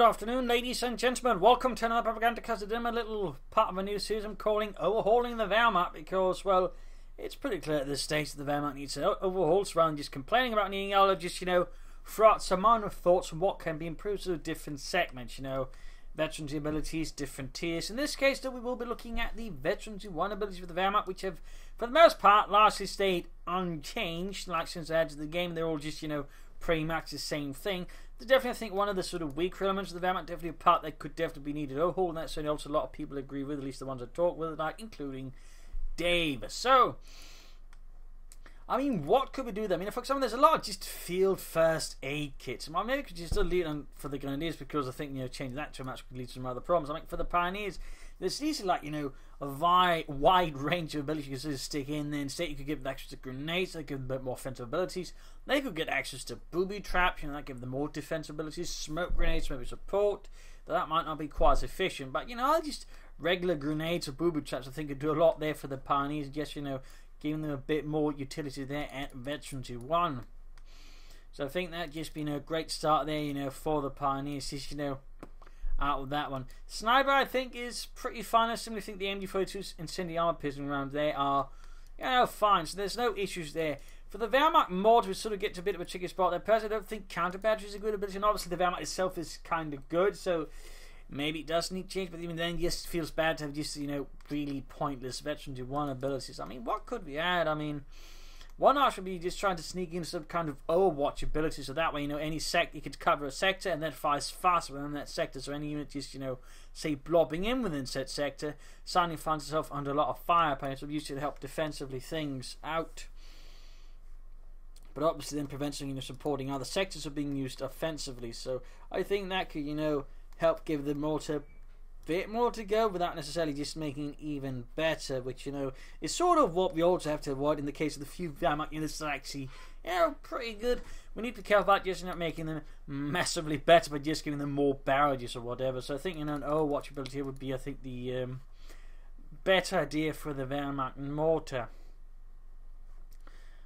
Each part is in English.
afternoon, ladies and gentlemen. Welcome to another Propagandacast. I'm a little part of a new series I'm calling Overhauling the Wehrmacht because, well, it's pretty clear at this stage that the Wehrmacht needs to overhaul, so rather than just complaining about needing all, just, throw out some minor thoughts on what can be improved to different segments, veterans' abilities, different tiers. In this case, though, we will be looking at the veterans who won abilities for the Wehrmacht, which have, for the most part, largely stayed unchanged. Like since the edge of the game, they're all just, pretty much the same thing. There's definitely, I think, one of the sort of weaker elements of the Wehrmacht, definitely a part that could definitely be needed overhaul, and that's certainly also a lot of people agree with, at least the ones I talk with, like, including Dave. So, I mean, what could we do there? I mean, for example, there's a lot of just field first aid kits. Well, maybe we could just still leave them for the Grenadiers because I think, changing that too much could lead to some other problems. I mean, for the Pioneers, there's easily, like, a wide range of abilities you could sort of stick in there. Instead, you could give them access to grenades, they give them a bit more offensive abilities. They could get access to booby traps, that give them more defensive abilities. Smoke grenades, maybe support. That might not be quite as efficient, but, just regular grenades or booby traps, I think, could do a lot there for the Pioneers. Just, giving them a bit more utility there at Veterans Who Won. So I think that just been a great start there, for the Pioneers, just, out of that one. Sniper, I think, is pretty fine. I simply think the MG42 incendiary armor piercing rounds there are, fine. So there's no issues there. For the Wehrmacht mod, we sort of get to a bit of a tricky spot there. Personally, I don't think counter battery is a good ability, and obviously the Wehrmacht itself is kind of good, so maybe it does need change, but even then, just feels bad to have just, really pointless Veterans Who Won abilities. I mean, what could we add? I mean, one option would be just trying to sneak in some kind of Overwatch ability, so that way, any sector, you could cover a sector and then fires faster within that sector, so any unit just, say, blobbing in within said sector, suddenly finds itself under a lot of firepower, so used to help defensively things out. But obviously then preventing, supporting other sectors of being used offensively, so I think that could, help give them a bit more to go without necessarily just making it even better, which, is sort of what we also have to avoid in the case of the few Wehrmacht units that are actually, pretty good. We need to be careful about just not making them massively better, but just giving them more barrages or whatever. So I think, an Overwatch ability here would be, I think, the better idea for the Wehrmacht mortar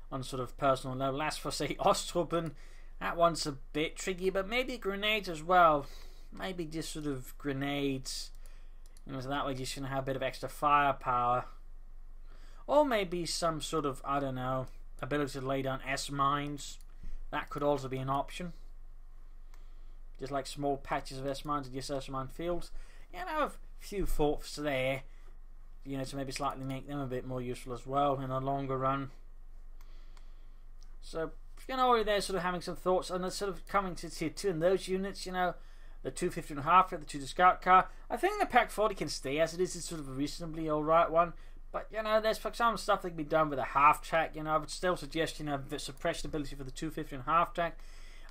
on sort of personal level. As for, say, Osman, that one's a bit tricky, but maybe grenades as well. Maybe just sort of grenades, so that way you shouldn't have a bit of extra firepower. Or maybe some sort of, I don't know, ability to lay down S-mines. That could also be an option. Just like small patches of S-mines and just S-mine fields. A few thoughts there, to maybe slightly make them a bit more useful as well in the longer run. So, already there sort of having some thoughts on the sort of coming to tier 2 and those units, the 250.5, the 2 scout car. I think the Pack 40 can stay as it is. It's sort of a reasonably alright one. But, there's some stuff that can be done with a half track. I would still suggest, the suppression ability for the 250.5 track.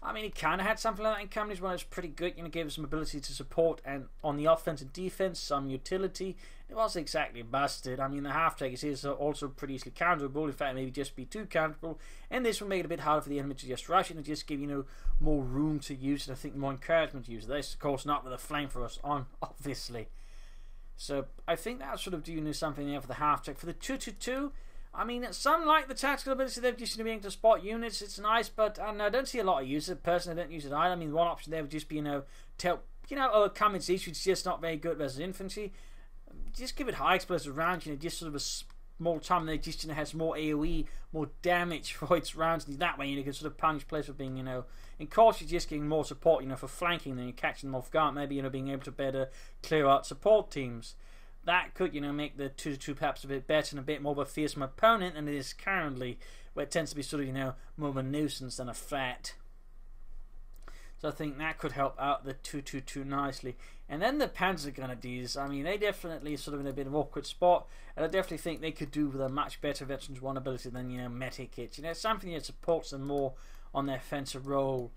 I mean, it kind of had something like that in companies where it was pretty good. Gave us some ability to support and on the offense and defense, some utility. It wasn't exactly busted. I mean, the half track is also pretty easily counterable. In fact, maybe just be too counterable. And this will make it a bit harder for the enemy to just rush it and just give, more room to use it. I think more encouragement to use it. This, of course, not with a flamethrowers on, obviously. So I think that sort of do something there for the half track. For the 222. I mean, some like the tactical ability they've just being able to spot units. It's nice, but I don't see a lot of use of it. Personally, I don't use it either. I mean, one option there would just be, to help, Cummins East, which is just not very good versus infantry. Just give it high explosive rounds, just sort of a small time there, just, has more AoE, more damage for its rounds. And that way, you can sort of punish players for being, in course, you're just getting more support, for flanking, then you're catching them off guard. Maybe, being able to better clear out support teams. That could, make the 2-2 perhaps a bit better and a bit more of a fearsome opponent than it is currently, where it tends to be sort of, more of a nuisance than a threat. So I think that could help out the 2-2-2 nicely. And then the Panzer Grenadiers, I mean, they definitely sort of in a bit of an awkward spot, and I definitely think they could do with a much better Veterans 1 ability than, Medic kits. Something that supports them more on their offensive role.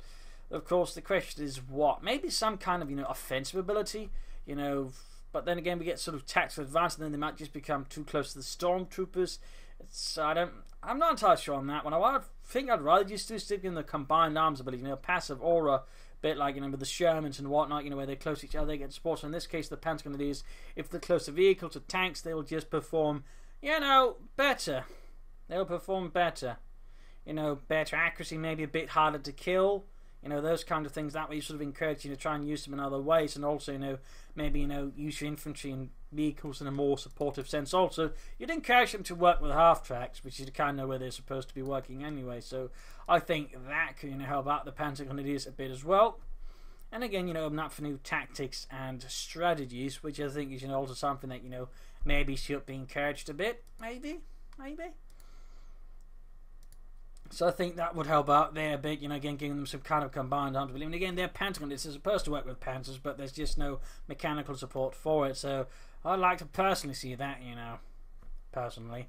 Of course, the question is what? Maybe some kind of, offensive ability, but then again, we get sort of tactical advance, and then they might just become too close to the Stormtroopers. I'm not entirely sure on that one. I think I'd rather just stick in the combined arms ability, passive aura, bit like, with the Shermans and whatnot, where they're close to each other, they get support. So in this case, the Panzer Grenadiers, if they're close to vehicles or tanks, they will just perform, better. They'll perform better. Better accuracy, maybe a bit harder to kill. You know, those kind of things. That way you sort of encourage you to try and use them in other ways, and also, you know, maybe, you know, use your infantry and vehicles in a more supportive sense. Also, you'd encourage them to work with half-tracks, which is kind of where they're supposed to be working anyway. So I think that could, you know, help out the Panzer Grenadiers a bit as well. And again, you know, open up for new tactics and strategies, which I think is, you know, also something that, you know, maybe should be encouraged a bit. Maybe. So I think that would help out there a bit, you know, again, giving them some kind of combined arms. And again, they're Panzer, they're supposed to work with Panzers, but there's just no mechanical support for it. So I'd like to personally see that, you know, personally.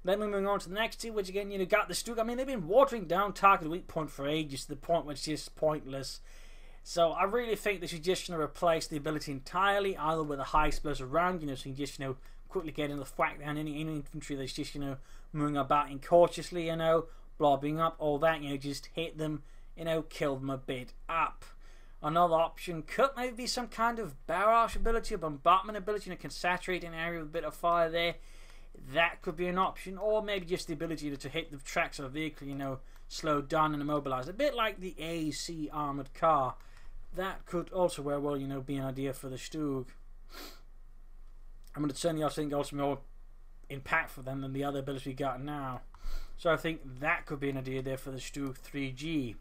Then we're moving on to the next two, which again, you know, got the Stug. I mean, they've been watering down target weak point for ages, to the point where it's just pointless. So I really think they should just, you know, replace the ability entirely, either with a high explosive round, you know, so you can just, you know, quickly get in the whack down any infantry that's just, you know, moving about incautiously, you know, blobbing up, all that, you know, just hit them, you know, kill them a bit up. Another option could maybe be some kind of barrage ability or bombardment ability, you know, can saturate an area with a bit of fire there. That could be an option, or maybe just the ability to hit the tracks of a vehicle, you know, slowed down and immobilized, a bit like the AC armored car. That could also very well, you know, be an idea for the Stug. I mean, it's certainly, I think, also more impactful for them than the other ability we got now. So I think that could be an idea there for the Stug 3G.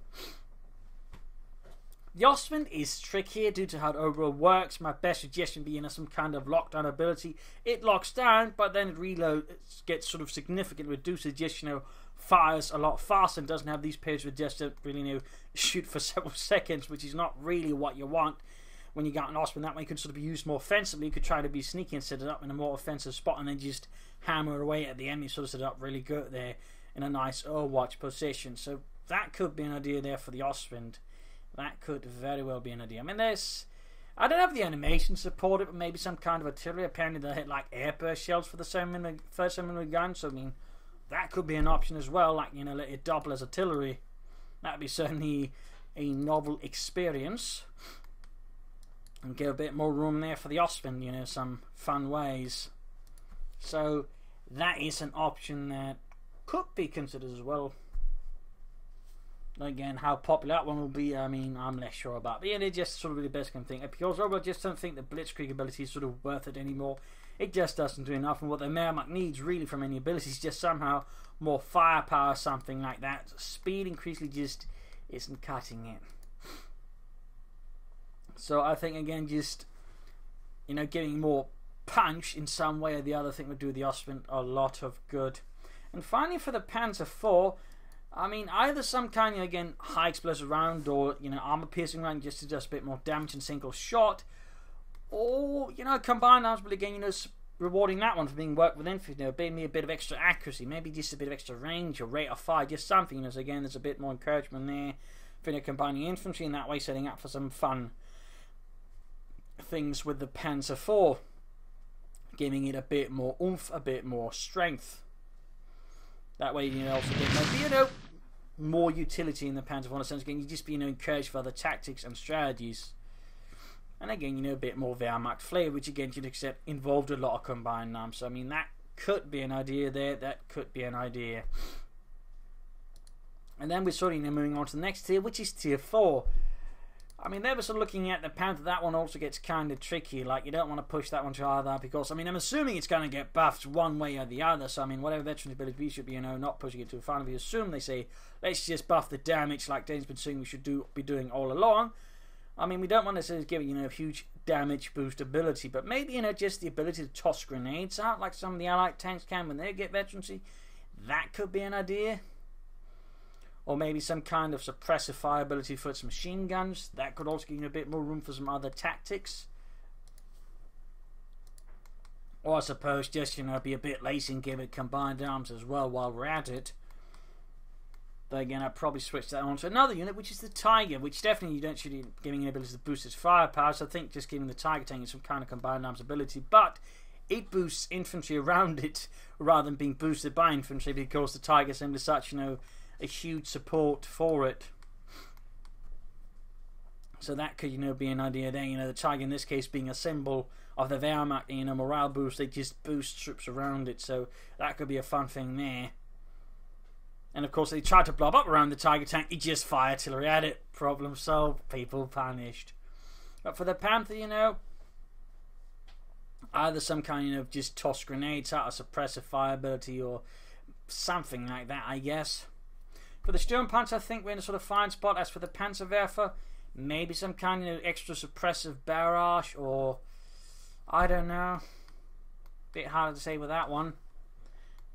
The Osman is trickier due to how it overall works. My best suggestion being some kind of lockdown ability. It locks down, but then it reloads, gets sort of significantly reduced. It just, you know, fires a lot faster and doesn't have these periods where just to really, you know, shoot for several seconds, which is not really what you want when you got an Osman. That way you could sort of be used more offensively. You could try to be sneaky and set it up in a more offensive spot and then just hammer away at the enemy, sort of set it up really good there in a nice Overwatch position. So that could be an idea there for the Osman. That could very well be an idea. I mean, I don't have the animation support it, but maybe some kind of artillery. Apparently they hit like airburst shells for the 7mm gun, so I mean, that could be an option as well, like, you know, let it double as artillery. That would be certainly a novel experience. And give a bit more room there for the Osman, you know, some fun ways. So that is an option that could be considered as well. Again, how popular that one will be, I mean, I'm less sure about. But yeah, they're just sort of the best can think. Because I just don't think the Blitzkrieg ability is sort of worth it anymore. It just doesn't do enough. And what the Wehrmacht needs really from any ability is just somehow more firepower, something like that. Speed increasingly just isn't cutting it. So I think, again, just, you know, giving more punch in some way or the other, I think would do the Osman a lot of good. And finally, for the Panzer IV, I mean, either some kind of, again, high explosive round or, you know, armor piercing round just to do a bit more damage in single shot, or, you know, combined arms, but again, you know, rewarding that one for being worked with infantry, you know, giving me a bit of extra accuracy, maybe just a bit of extra range or rate of fire, just something, you know, so again, there's a bit more encouragement there for, you know, combining infantry in that way, setting up for some fun things with the Panzer IV, giving it a bit more oomph, a bit more strength. That way, you know, also get maybe, you know, more utility in the Panzer IV in a sense. Again, you just be, you know, encouraged for other tactics and strategies. And again, you know, a bit more Wehrmacht flavor, which again, you'd accept involved a lot of combined arms. So I mean, that could be an idea there. That could be an idea. And then we're sort of, you know, moving on to the next tier, which is tier 4. I mean, they were sort of looking at the Panther. That one also gets kind of tricky. Like, you don't want to push that one to either because, I mean, I'm assuming it's going to get buffed one way or the other. So, I mean, whatever veteran ability we should be, you know, not pushing it too far. If you assume they say, let's just buff the damage like Dane's been saying we should be doing all along. I mean, we don't want to give it, you know, a huge damage boost ability. But maybe, you know, just the ability to toss grenades out like some of the Allied tanks can when they get veterancy. That could be an idea. Or maybe some kind of suppressive fire ability for its machine guns. That could also give you a bit more room for some other tactics. Or I suppose just, you know, be a bit lazy and give it combined arms as well while we're at it. But again, I'd probably switch that on to another unit, which is the Tiger, which definitely you don't should be giving an ability to boost its firepower. So I think just giving the Tiger taking some kind of combined arms ability. But it boosts infantry around it rather than being boosted by infantry because the Tiger simply such, you know, a huge support for it. So that could, you know, be an idea there. You know, the Tiger in this case being a symbol of the Wehrmacht, you know, morale boost. They just boost troops around it. So that could be a fun thing there. And of course, they tried to blob up around the Tiger tank. He just fired artillery at it. Problem solved. People punished. But for the Panther, you know, either some kind of just toss grenades out, a suppressive fire ability, or something like that, I guess. For the Sturmpanzer, I think we're in a sort of fine spot. As for the Panzerwerfer, maybe some kind of extra suppressive barrage, or I don't know. Bit harder to say with that one.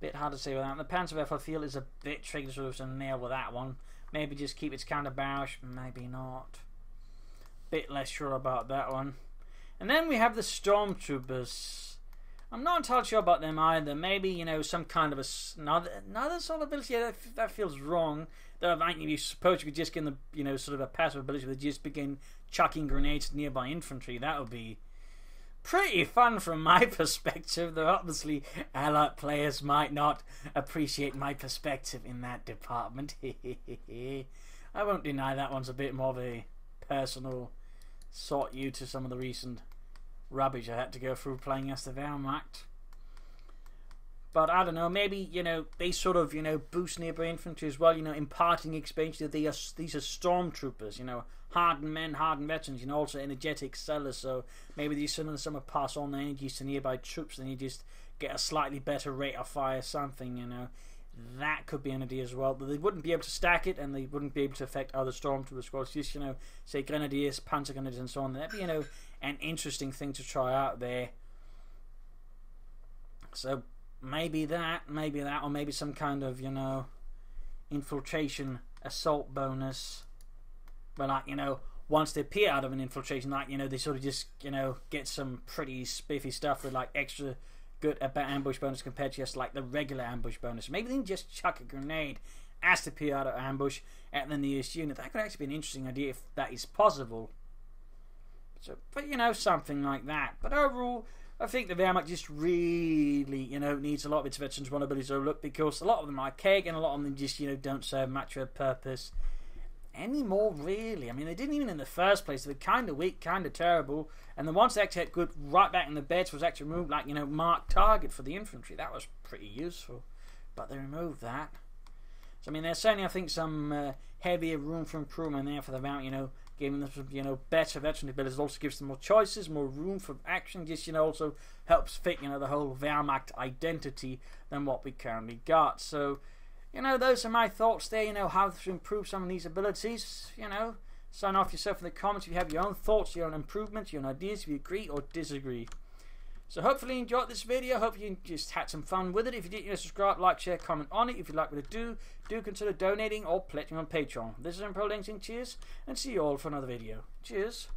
The Panzerwerfer, I feel, is a bit tricky to sort of nail with that one. Maybe just keep its counter barrage, maybe not. Bit less sure about that one. And then we have the Stormtroopers. I'm not entirely sure about them either. Maybe, you know, some kind of another sort of ability. Yeah, that feels wrong. Though I think you suppose you could just get the, you know, sort of a passive ability where they just begin chucking grenades at nearby infantry. That would be pretty fun from my perspective, though obviously allied players might not appreciate my perspective in that department. I won't deny that one's a bit more of a personal sort you to some of the recent rubbish I had to go through playing as the Wehrmacht. But I don't know, maybe, you know, they sort of, you know, boost nearby infantry as well, you know, imparting experience that these are Stormtroopers, you know, hardened men, hardened veterans, you know, also energetic sellers, so maybe these some pass on their energies to nearby troops, then you just get a slightly better rate of fire, something, you know. That could be an idea as well, but they wouldn't be able to stack it, and they wouldn't be able to affect other Stormtrooper squads, just, you know, say Grenadiers, Panzer Grenadiers and so on. That'd be, you know, an interesting thing to try out there. So maybe that, or maybe some kind of, you know, infiltration assault bonus. But like, you know, once they appear out of an infiltration, like, you know, they sort of just, you know, get some pretty spiffy stuff with like extra good ambush bonus compared to just like the regular ambush bonus. Maybe they can just chuck a grenade as they appear out of ambush at the nearest unit. That could actually be an interesting idea if that is possible. So, but you know, something like that. But overall, I think the Wehrmacht just really, you know, needs a lot of its veterans' vulnerabilities overlooked, because a lot of them are archaic and a lot of them just, you know, don't serve much of a purpose anymore, really. I mean, they didn't even in the first place. They were kind of weak, kind of terrible, and then once they actually had good right back in the beds was actually removed, like, you know, marked target for the infantry. That was pretty useful, but they removed that. So I mean, there's certainly, I think, some heavier room for improvement there for the Wehrmacht, you know, giving them some, you know, better veteran abilities. Also gives them more choices, more room for action. Just, you know, also helps fit, you know, the whole Wehrmacht identity than what we currently got. So, you know, those are my thoughts there, you know, how to improve some of these abilities, you know. Sign off yourself in the comments if you have your own thoughts, your own improvements, your own ideas, if you agree or disagree. So hopefully you enjoyed this video. Hope you just had some fun with it. If you did, you know, subscribe, like, share, comment on it. If you'd like me to do consider donating or pledging on Patreon. This is Pro Links, cheers, and see you all for another video. Cheers.